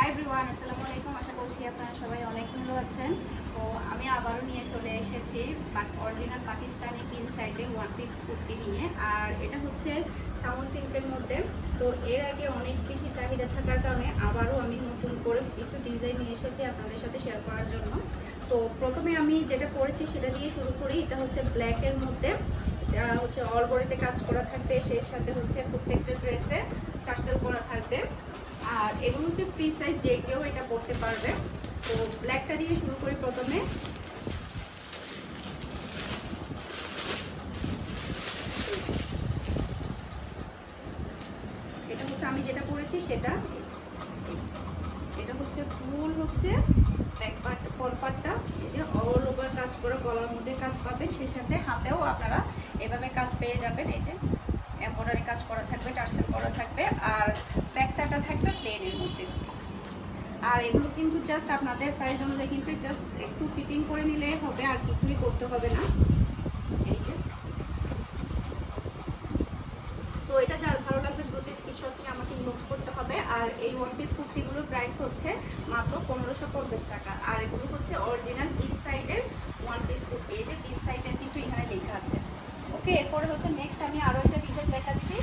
Hi everyone, আসসালামু আলাইকুম। আশা করছি আপনারা সবাই অনেক ভালো আছেন। তো আমি আবারও নিয়ে চলে এসেছি অরিজিনাল পাকিস্তানি পিন সাইডে ওয়ান পিস কুর্তি নিয়ে। আর এটা হচ্ছে সামো সিল্কের মধ্যে। তো এর আগে অনেক বেশি চাহিদা থাকার কারণে আবারও আমি নতুন করে কিছু ডিজাইন নিয়ে এসেছি আপনাদের সাথে শেয়ার করার জন্য। তো প্রথমে আমি যেটা পরেছি সেটা দিয়ে শুরু করি। এটা হচ্ছে ব্ল্যাকের মধ্যে, এটা হচ্ছে অল বডিতে কাজ করা থাকবে, সেই সাথে হচ্ছে প্রত্যেকটা ড্রেসে টার্সেল করা থাকবে। আর এগুলো হচ্ছে ফ্রি সাইজ, যে কেউ এটা পরতে পারবে। তো ব্ল্যাকটা দিয়ে শুরু করি প্রথমে। এটা হচ্ছে আমি যেটা পরেছি সেটা। এটা হচ্ছে ফুল হচ্ছে ব্যাক পার্ট, ফ্রন্ট পার্টটা এই যে অল ওভার কাজ করে গলার মধ্যে কাজ পাবেন, সেই সাথে হাতেও আপনারা এভাবে কাজ পেয়ে যাবেন। এই যে এমব্রয়ডারি কাজ করা থাকবে, টার্সেল করা থাকবে, আর ব্যাক সাইডটা থাকবে প্লেনের মধ্যে। আর এগুলো কিন্তু জাস্ট আপনাদের সাইজ অনুযায়ী কিন্তু জাস্ট একটু ফিটিং করে নিলে হবে, আর কিছুই করতে হবে না। এই যে তো এটা যার ভালো লাগবে দ্রুত স্ক্রিনশট নিয়ে আমাকে ইনবক্স করতে হবে। আর এই ওয়ান পিস কুর্তিগুলোর প্রাইস হচ্ছে মাত্র 1550 টাকা। আর এগুলো হচ্ছে অরিজিনাল পিন সাইডের ওয়ান পিস কুর্তি। এই যে পিন সাইডের কিন্তু এখানে লেখা আছে। ওকে, এরপরে হচ্ছে নেক্সট আমি আরও একটা ডিজাইন দেখাচ্ছি।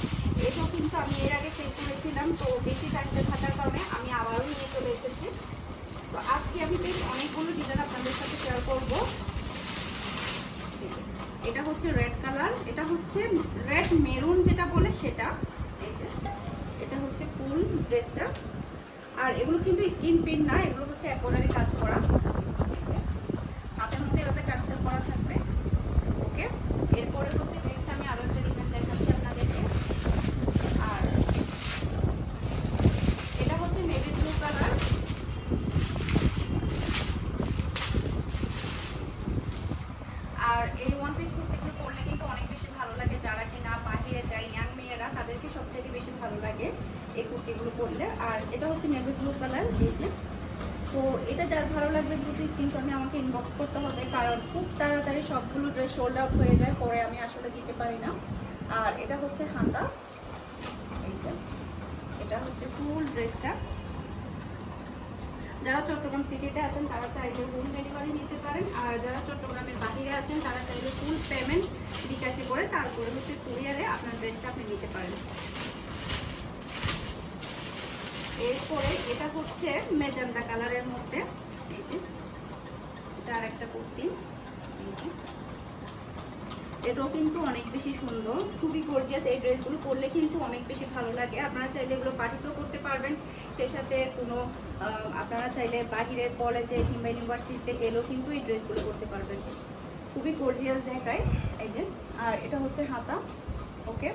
এটাও কিন্তু আমি এর আগে সেল করেছিলাম, তো বেশি চাহিদা থাকার কারণে আমি আবারও নিয়ে চলে এসেছি। তো আজকে আমি বেশ অনেকগুলো ডিজাইন আপনাদের সাথে শেয়ার করব। এটা হচ্ছে রেড কালার, এটা হচ্ছে রেড মেরুন যেটা বলে সেটা। এই যে এটা হচ্ছে ফুল ড্রেসটা। আর এগুলো কিন্তু স্কিন প্রিন্ট না, এগুলো হচ্ছে এমব্রয়ডারি কাজ করা, হাতের মধ্যে এভাবে টার্সেল করা থাকবে। ওকে, এরপরে হচ্ছে নেক্সট আমি আরো একটা ডিজাইন দেখাচ্ছি আপনাদেরকে। আর এটা হচ্ছে নেভি ব্লু কালার। আর এই ওয়ান পিস কুর্তিগুলো পরলে কিন্তু অনেক বেশি ভালো লাগে, যারা কিনা বাহিরে যায় ইয়াং মেয়েরা তাদেরকে সবচেয়ে বেশি ভালো লাগে এই কুর্তিগুলো পরলে। আর এটা হচ্ছে নেভি ব্লু কালার। এই যে তো এটা যার ভালো লাগবে দ্রুত স্ক্রিনশট নিয়ে আমাকে ইনবক্স করতে হবে, কারণ খুব তাড়াতাড়ি সবগুলো ড্রেস সোল্ড আউট হয়ে যায়, পরে আমি আসলে দিতে পারি না। আর এটা হচ্ছে হাতা। এই যে এটা হচ্ছে ফুল ড্রেসটা। যারা চট্টগ্রাম সিটিতে আছেন তারা চাইলে হোম ডেলিভারি নিতে পারেন, আর যারা চট্টগ্রামের বাহিরে আছেন তারা চাইলে ফুল পেমেন্ট বিকাশে করে তারপরে হচ্ছে কুরিয়ারে আপনার ড্রেসটা আপনি নিতে পারেন। এরপরে এটা হচ্ছে মেজেন্টা কালারের মধ্যে। এই যে এটা আর একটা কুর্তি। এটাও কিন্তু অনেক বেশি সুন্দর, খুবই গর্জিয়াস। এই ড্রেসগুলো পরলে কিন্তু অনেক বেশি ভালো লাগে। আপনারা চাইলে এগুলো পার্টিতেও করতে পারবেন, সেই সাথে কোনো আপনারা চাইলে বাহিরে কলেজে কিংবা ইউনিভার্সিটিতে গেলেও কিন্তু এই ড্রেসগুলো করতে পারবেন। খুবই গর্জিয়াস দেখায়। এই যে আর এটা হচ্ছে হাতা। ওকে,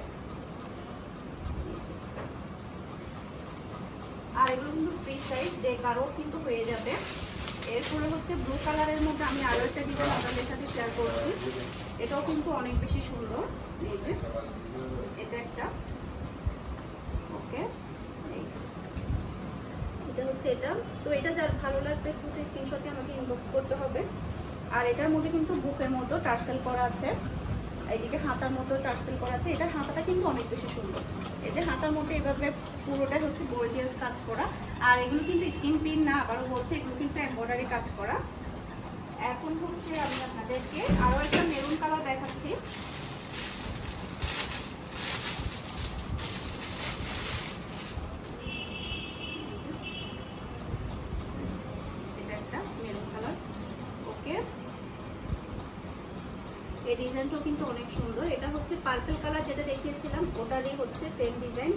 আর এগুলো কিন্তু ফ্রি সাইজ, যে কারো কিন্তু হয়ে যাবে। এরপরে হচ্ছে ব্লু কালারের মধ্যে আমি আরও একটা ডিজাইন আপনাদের সাথে শেয়ার করছি। এটাও কিন্তু অনেক বেশি সুন্দর। এই যে এটা একটা। ওকে, এটা হচ্ছে এটা। তো এটা যার ভালো লাগবে দ্রুত স্ক্রিনশটে আমাকে ইনবক্স করতে হবে। আর এটার মধ্যে কিন্তু বুকের মতো টার্সেল করা আছে, এইদিকে হাতার মতো টার্সেল করা আছে। এটার হাতাটা কিন্তু অনেক বেশি সুন্দর। এই যে হাতার মধ্যে এভাবে পুরোটাই হচ্ছে গর্জিয়াস কাজ করা। আর এগুলো কিন্তু স্কিন প্রিন্ট না, আবারও বলছে এগুলো কিন্তু এমব্রয়ডারি কাজ করা। এখন হচ্ছে আমি আপনাদেরকে আরও একটা মেরুন কালার দেখাচ্ছি। এটা একটা মেরুন কালার। ওকে, এই ডিজাইনটাও কিন্তু অনেক সুন্দর। এটা হচ্ছে পার্পল কালার যেটা দেখিয়েছিলাম, ওটারই হচ্ছে সেম ডিজাইন।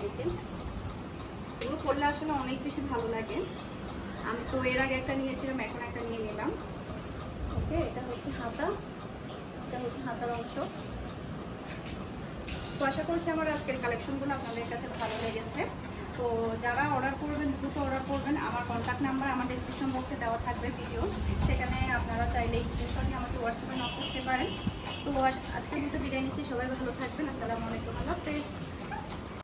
এই যে এগুলো পরলে আসলে অনেক বেশি ভালো লাগে। আমি তো এর আগে একটা নিয়েছিলাম, এখন একটা নিয়ে নিলাম। ওকে, এটা হচ্ছে হাতা, এটা হচ্ছে হাতার অংশ। তো আশা করছি আমার আজকের কালেকশনগুলো আপনাদের কাছে ভালো লেগেছে। তো যারা অর্ডার করবেন দ্রুত অর্ডার করবেন। আমার কন্ট্যাক্ট নাম্বার আমার ডেসক্রিপশন বক্সে দেওয়া থাকবে ভিডিও, সেখানে আপনারা চাইলে স্ক্রিনশট নিয়ে আমাকে হোয়াটসঅ্যাপে নক করতে পারেন। তো আজকে যেহেতু বিদায় নিচ্ছি, সবাই ভালো থাকবেন। আসসালামু আলাইকুম, আল্লাহ হাফেজ।